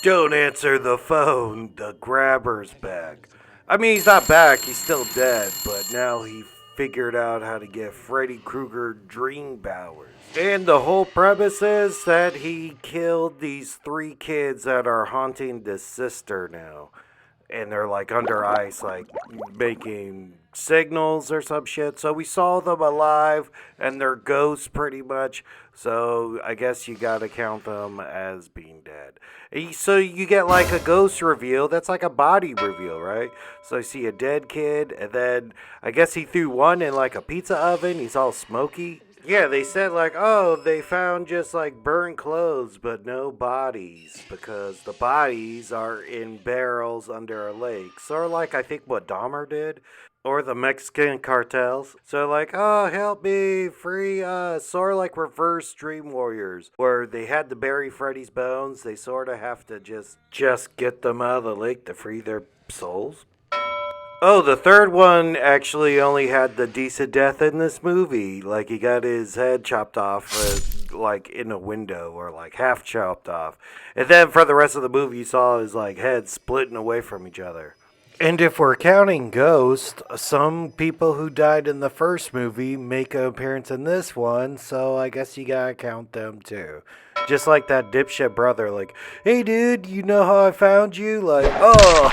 Don't answer the phone. The grabber's back. I mean, he's not back. He's still dead, but now he figured out how to get Freddy Krueger dream powers. And the whole premise is that he killed these three kids that are haunting the sister now. And they're like under ice, like making signals or some shit. So we saw them alive and they're ghosts pretty much. So I guess you gotta count them as being dead. So you get like a ghost reveal. That's like a body reveal, right? So I see a dead kid, and then I guess he threw one in like a pizza oven. He's all smoky. Yeah, they said like, oh, they found just like burned clothes, but no bodies because the bodies are in barrels under a lake. Sort of like I think what Dahmer did, or the Mexican cartels. So like, oh, help me, free us. Sort of like reverse Dream Warriors, where they had to bury Freddy's bones. They sort of have to just get them out of the lake to free their souls. Oh, the third one actually only had the decent death in this movie. Like, he got his head chopped off, like, in a window, or, like, half chopped off. And then for the rest of the movie, you saw his, like, head splitting away from each other. And if we're counting ghosts, some people who died in the first movie make an appearance in this one, so I guess you gotta count them too. Just like that dipshit brother, like, hey dude, you know how I found you? Like, oh,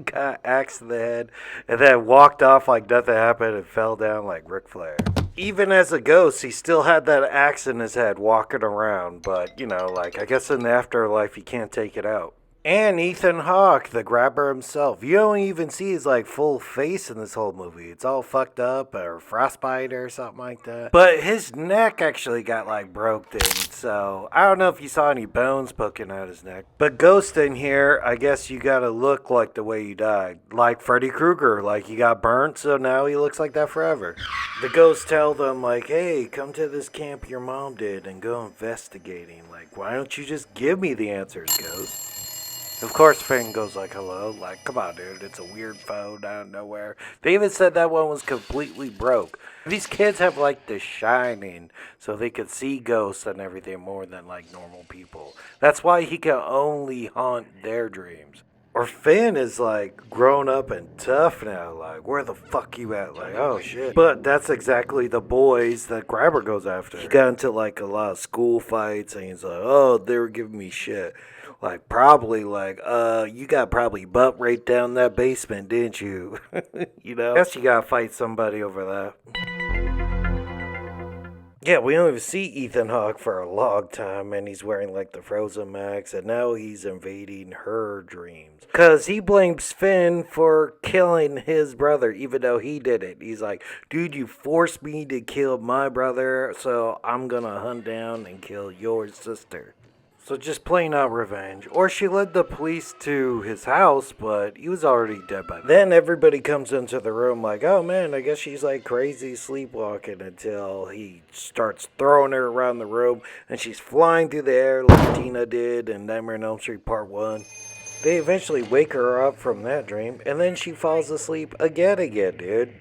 got axed in the head, and then walked off like nothing happened and fell down like Ric Flair. Even as a ghost, he still had that axe in his head walking around, but, you know, like, I guess in the afterlife, he can't take it out. And Ethan Hawke, the grabber himself. You don't even see his like full face in this whole movie. It's all fucked up or frostbite or something like that. But his neck actually got like broke in. So I don't know if you saw any bones poking out his neck. But Ghost in here, I guess you gotta look like the way you died. Like Freddy Krueger. Like he got burnt, so now he looks like that forever. The ghosts tell them like, hey, come to this camp your mom did and go investigating. Like, why don't you just give me the answers, Ghost? Of course, Finn goes like, hello, like, come on, dude, it's a weird phone out of nowhere. They even said that one was completely broke. These kids have, like, the shining, so they could see ghosts and everything more than, like, normal people. That's why he can only haunt their dreams. Or Finn is, like, grown up and tough now, like, where the fuck you at? Like, oh, shit. But that's exactly the boys that Grabber goes after. He got into, like, a lot of school fights, and he's like, oh, they were giving me shit. Like, probably, like, you got probably butt right down that basement, didn't you? You know? Guess you gotta fight somebody over that. Yeah, we don't even see Ethan Hawke for a long time, and he's wearing, like, the Frozen Max, and now he's invading her dreams. Because he blames Finn for killing his brother, even though he did it. He's like, dude, you forced me to kill my brother, so I'm gonna hunt down and kill your sister. So just plain out revenge. Or she led the police to his house, but he was already dead by then. Then everybody comes into the room like, oh man, I guess she's like crazy sleepwalking until he starts throwing her around the room and she's flying through the air like Tina did in Nightmare on Elm Street Part 1. They eventually wake her up from that dream, and then she falls asleep again, dude.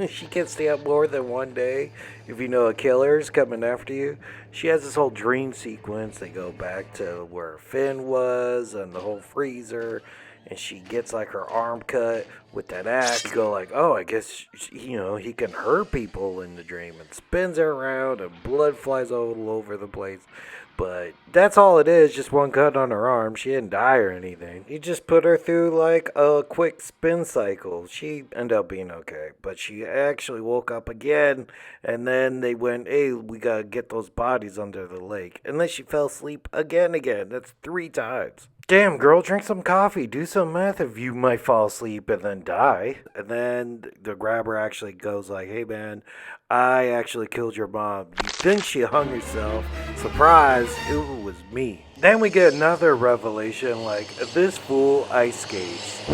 She can't stay up more than one day if you know a killer's coming after you. She has this whole dream sequence. They go back to where Finn was and the whole freezer, and she gets like her arm cut with that axe. You go like, oh, I guess, you know, he can hurt people in the dream, and spins her around, and blood flies all over the place. But that's all it is, just one cut on her arm. She didn't die or anything. He just put her through like a quick spin cycle. She ended up being okay. But she actually woke up again, and then they went, hey, we gotta get those bodies under the lake. And then she fell asleep again. That's 3 times. Damn, girl, drink some coffee. Do some math if you might fall asleep and then die. And then the grabber actually goes like, hey, man, I actually killed your mom. You think she hung herself. Surprise, it was me. Then we get another revelation, like, this fool ice skates.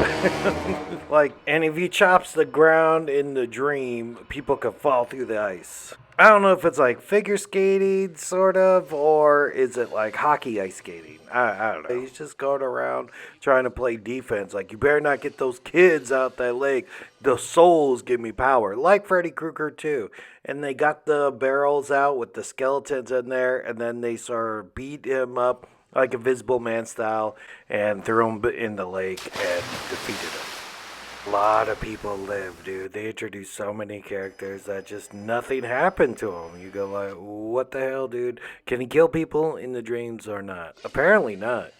Like, and if he chops the ground in the dream, people could fall through the ice. I don't know if it's like figure skating, sort of, or is it like hockey ice skating? I don't know. He's just going around trying to play defense. Like, you better not get those kids out that lake. The souls give me power. Like Freddy Krueger, too. And they got the barrels out with the skeletons in there, and then they sort of beat him up like Invisible Man style, and threw him in the lake and defeated him. A lot of people live, dude. They introduced so many characters that just nothing happened to him. You go like, what the hell, dude? Can he kill people in the dreams or not? Apparently not.